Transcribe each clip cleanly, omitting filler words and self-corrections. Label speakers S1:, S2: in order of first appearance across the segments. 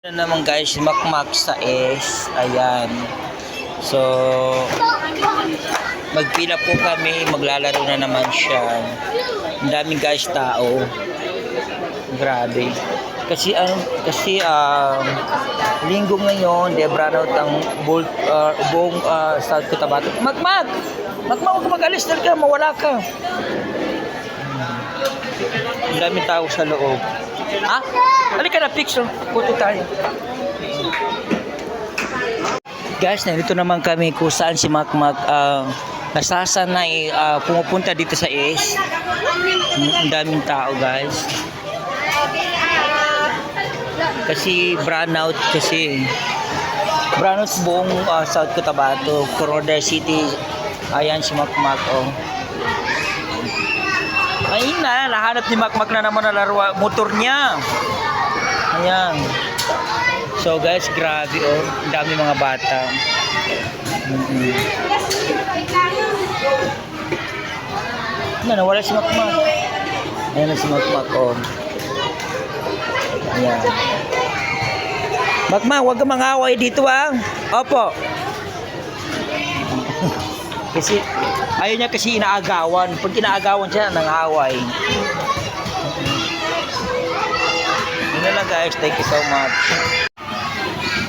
S1: Ano naman guys, makmak sa S. Ayan. So, magpila po kami. Maglalaro na naman siya. Ang daming guys tao. Grabe. Kasi linggo ngayon, brownout ang buong South Cotabato. Makmak! Makmak, huwag ka mag-alis ka. Mawala ka. Ang daming tao sa loob. Ha? Halika na, picture. Puto tayo. Guys, nandito naman kami kung saan si Makmak nasasanay pumupunta dito sa S. Ang daming tao, guys. Kasi brownout kasi. Brownout buong South Cotabato, Coronadal City. Ayan si Makmak, oh. Ayun na, nahanap ni Makmak na naman na laro motor niya. Ayan. So guys, grabe oh. Ang dami mga bata. Nawala si Makmak. Ayan na si Makmak oh. Ayan. Makmak, huwag ka mangaway dito ah. Opo. Kasi ayaw niya kasi inaagawan. Pag inaagawan siya, nangaway. Yun lang guys. Thank you so much.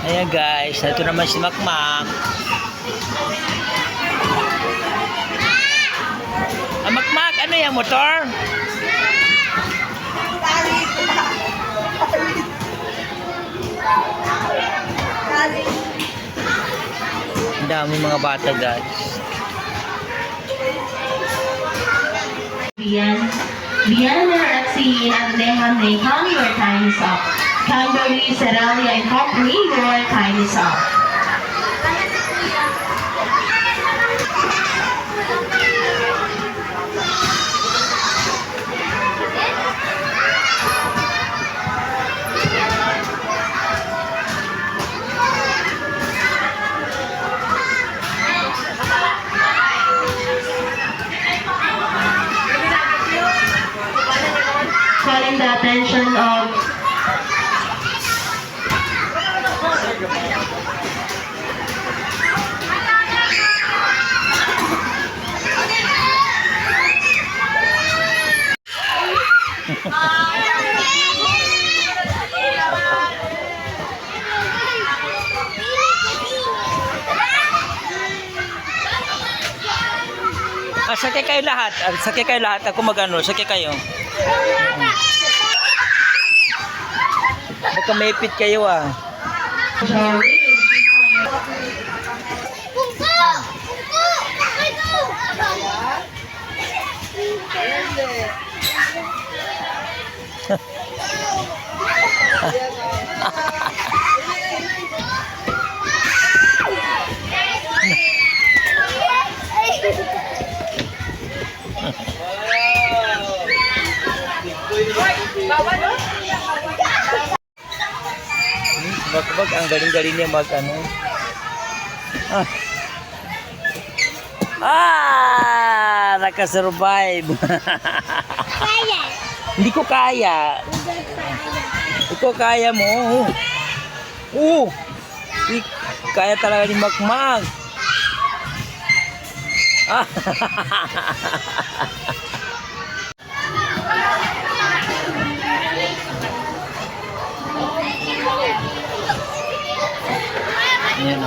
S1: Ayan guys. Ito naman si Makmak. Makmak, ano yan? Motor? Ang dami mga bata guys.
S2: Vienna, Rexy, and Lehan, Nathan, your time is up. Camberley, Seralia, and Copley, your time is up. Calling the attention of
S1: Sakay kayo lahat. Sakay kayo lahat. Ako magano. Sakay kayo. Baka maipit kayo ah. Bakbak, ang galing-galing niya mag-ano. Nakasurvive.
S3: Kaya.
S1: Hindi ko kaya. Ito kaya mo. Kaya talaga ni Makmak. Yan.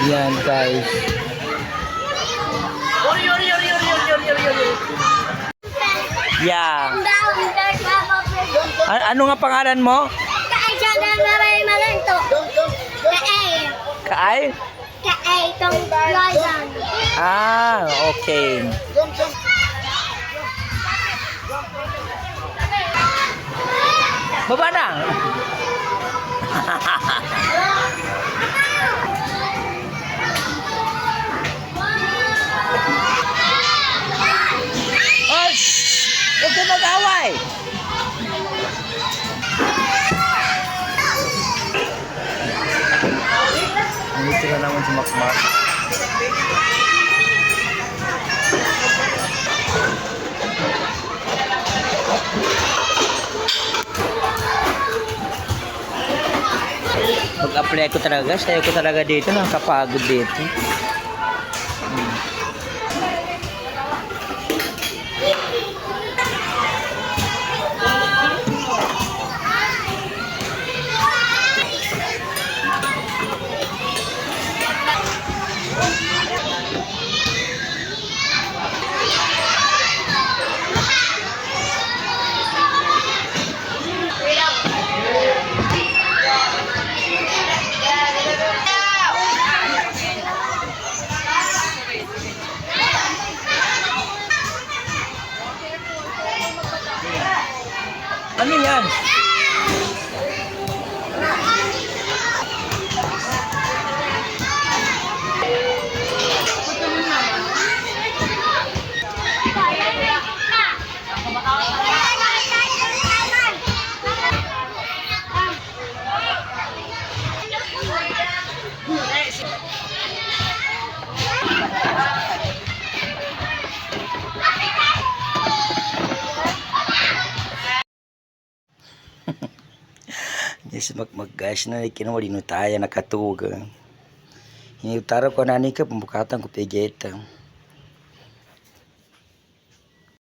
S1: Yan guys. Yeah. Ano nga pangalan mo? Kaay?
S3: Kaay tong Loyang.
S1: Okay. Baba na. Huwag ka mag-away. Nandito na naman si Makmak. Mag-apply ko talaga. Sayo ko talaga dito. Nakakapagod dito. Ano yan? Yes, guys na kinawali no tayo nakatuga. Hinutara ko na ni ka pembukatan ko pejeta.